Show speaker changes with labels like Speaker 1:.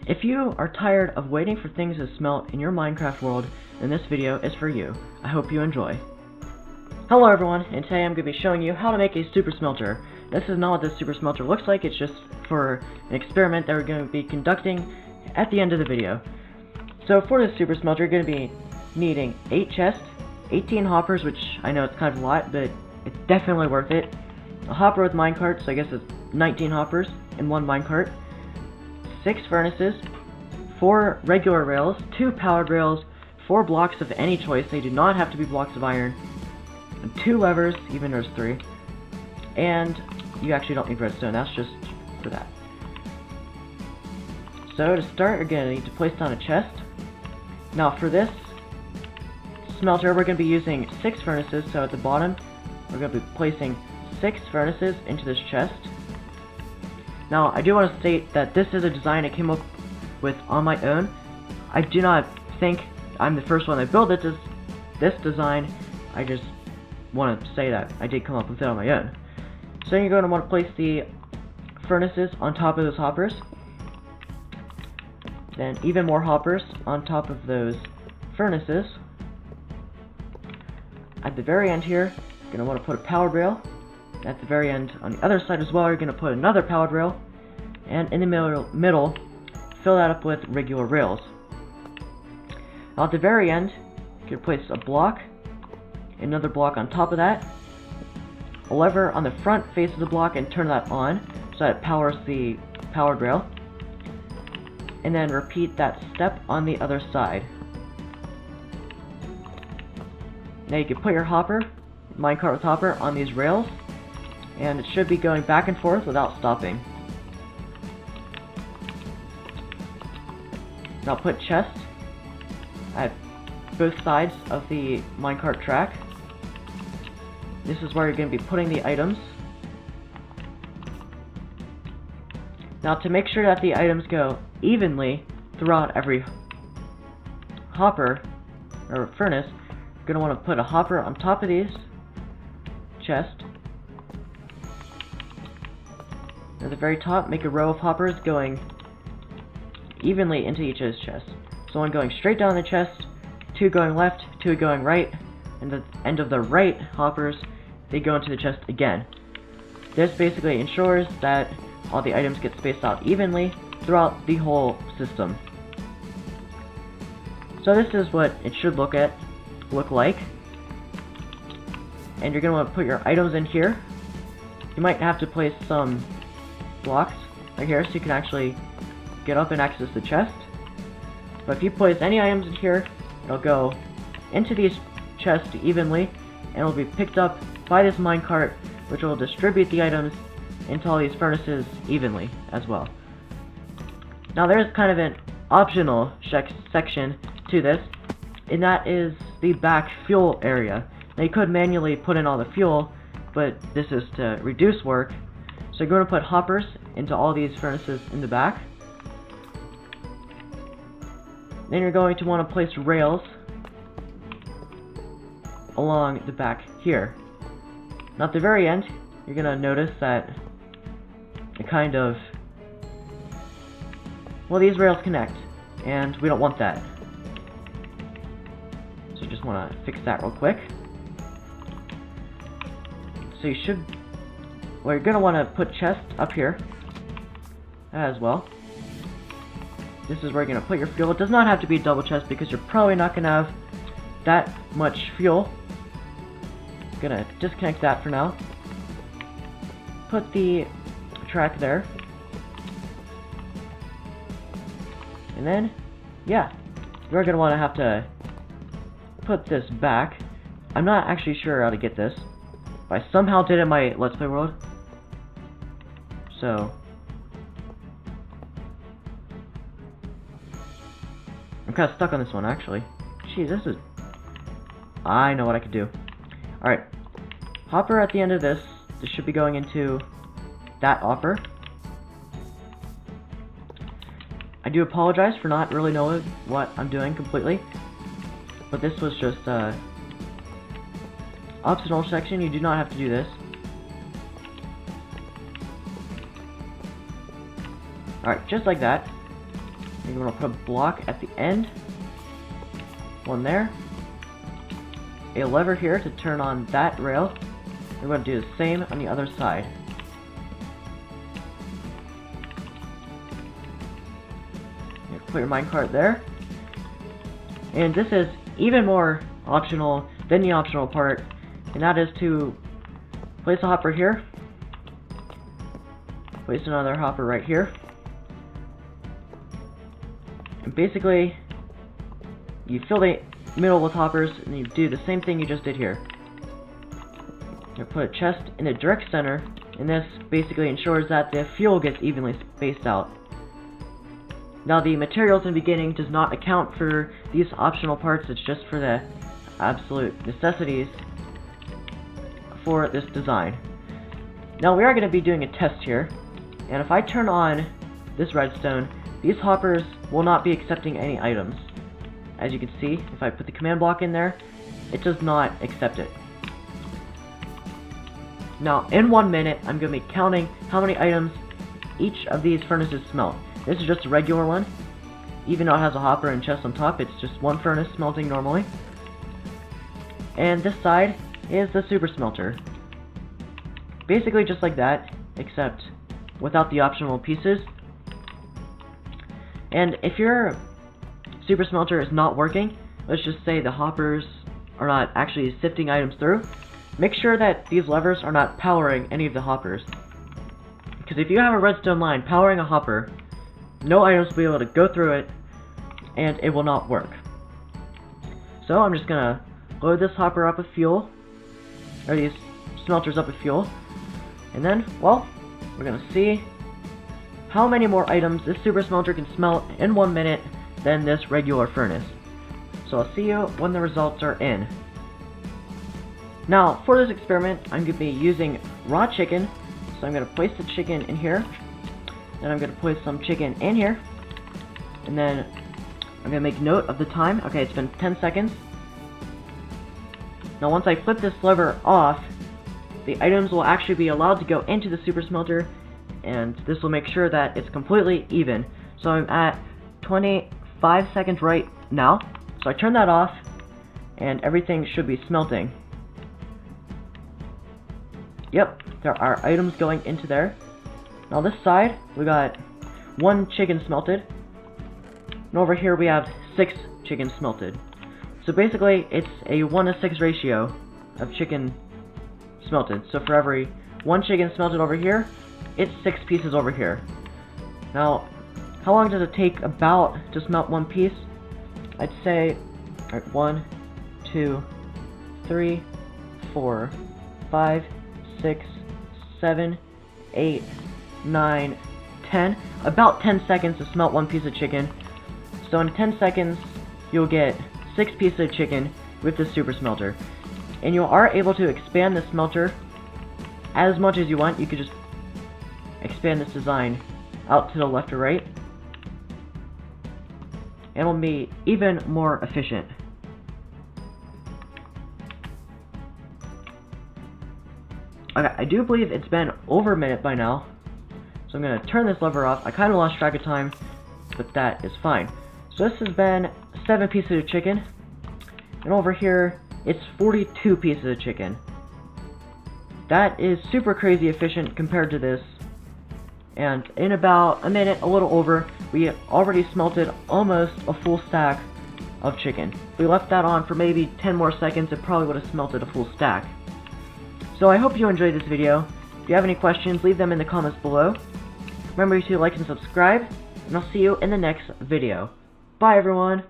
Speaker 1: If you are tired of waiting for things to smelt in your Minecraft world, then this video is for you. I hope you enjoy. Hello everyone, and today I'm going to be showing you how to make a super smelter. This is not what this super smelter looks like, it's just for an experiment that we're going to be conducting at the end of the video. So for this super smelter, you're going to be needing 8 chests, 18 hoppers, which I know it's kind of a lot, but it's definitely worth it. A hopper with minecart, so I guess it's 19 hoppers in one minecart. 6 furnaces, 4 regular rails, 2 powered rails, 4 blocks of any choice, they do not have to be blocks of iron, and 2 levers, even there's 3, and you actually don't need redstone, that's just for that. So to start, you're going to need to place down a chest. Now for this smelter, we're going to be using 6 furnaces, so at the bottom, we're going to be placing 6 furnaces into this chest. Now, I do want to state that this is a design I came up with on my own. I do not think I'm the first one that built this design. I just want to say that I did come up with it on my own. So you're going to want to place the furnaces on top of those hoppers. Then even more hoppers on top of those furnaces. At the very end here, you're going to want to put a powered rail. At the very end, on the other side as well, you're going to put another powered rail, and in the middle, fill that up with regular rails. Now at the very end, you can place a block, another block on top of that, a lever on the front face of the block and turn that on, so that it powers the powered rail, and then repeat that step on the other side. Now you can put your hopper, minecart with hopper, on these rails, and it should be going back and forth without stopping. Now put chests at both sides of the minecart track. This is where you're going to be putting the items. Now to make sure that the items go evenly throughout every hopper or furnace, you're going to want to put a hopper on top of these chests. At the very top, make a row of hoppers going evenly into each of his chests. So one going straight down the chest, 2 going left, 2 going right, and the end of the right hoppers, they go into the chest again. This basically ensures that all the items get spaced out evenly throughout the whole system. So this is what it should look like. And you're going to want to put your items in here. You might have to place some blocks right here so you can actually get up and access the chest. But if you place any items in here, it'll go into these chests evenly, and it'll be picked up by this minecart, which will distribute the items into all these furnaces evenly as well. Now there's kind of an optional section to this, and that is the back fuel area. Now you could manually put in all the fuel, but this is to reduce work. So you're going to put hoppers into all these furnaces in the back. Then you're going to want to place rails along the back here. Now at the very end, you're going to notice that it kind of... well, these rails connect, and we don't want that. So you just want to fix that real quick. So you should... well, you're going to want to put chests up here as well. This is where you're going to put your fuel. It does not have to be a double chest because you're probably not going to have that much fuel. I'm going to disconnect that for now. Put the track there. And then, yeah, you're going to want to have to put this back. I'm not actually sure how to get this. But I somehow did it in my Let's Play world. So I'm kind of stuck on this one, actually. Jeez, this is... I know what I could do. Alright. Hopper at the end of this. This should be going into that hopper. I do apologize for not really knowing what I'm doing completely. But this was just optional section. You do not have to do this. Alright, just like that. You're going to put a block at the end. One there. A lever here to turn on that rail. We're going to do the same on the other side. You put your minecart there. And this is even more optional than the optional part, and that is to place a hopper here. Place another hopper right here. And basically, you fill the middle with hoppers, and you do the same thing you just did here. You put a chest in the direct center, and this basically ensures that the fuel gets evenly spaced out. Now, the materials in the beginning does not account for these optional parts, it's just for the absolute necessities for this design. Now, we are going to be doing a test here, and if I turn on this redstone, these hoppers will not be accepting any items. As you can see, if I put the command block in there, it does not accept it. Now, in 1 minute, I'm going to be counting how many items each of these furnaces smelt. This is just a regular one. Even though it has a hopper and chest on top, it's just one furnace smelting normally. And this side is the super smelter. Basically just like that, except without the optional pieces. And if your super smelter is not working, let's just say the hoppers are not actually sifting items through, make sure that these levers are not powering any of the hoppers. Because if you have a redstone line powering a hopper, no items will be able to go through it, and it will not work. So I'm just gonna load this hopper up with fuel, or these smelters up with fuel, and then, well, we're gonna see how many more items this super smelter can smelt in 1 minute than this regular furnace. So I'll see you when the results are in. Now, for this experiment, I'm gonna be using raw chicken, so I'm gonna place the chicken in here. Then I'm going to place some chicken in here. And then I'm going to make note of the time. Okay, it's been 10 seconds. Now once I flip this lever off, the items will actually be allowed to go into the super smelter. And this will make sure that it's completely even. So I'm at 25 seconds right now. So I turn that off, and everything should be smelting. Yep, there are items going into there. Now this side, we got 1 chicken smelted, and over here we have 6 chicken smelted. So basically, it's a 1:6 ratio of chicken smelted. So for every 1 chicken smelted over here, it's 6 pieces over here. Now, how long does it take about to smelt 1 piece? I'd say, alright, 1, 2, 3, 4, 5, 6, 7, 8, 9, 10, about 10 seconds to smelt 1 piece of chicken. So in 10 seconds, you'll get 6 pieces of chicken with the super smelter. And you are able to expand the smelter as much as you want. You could just expand this design out to the left or right, and it'll be even more efficient. Okay, I do believe it's been over a minute by now. So I'm going to turn this lever off. I kind of lost track of time, but that is fine. So this has been 7 pieces of chicken. And over here, it's 42 pieces of chicken. That is super crazy efficient compared to this. And in about a minute, a little over, we already smelted almost a full stack of chicken. If we left that on for maybe 10 more seconds, it probably would have smelted a full stack. So I hope you enjoyed this video. If you have any questions, leave them in the comments below. Remember to like and subscribe, and I'll see you in the next video. Bye everyone!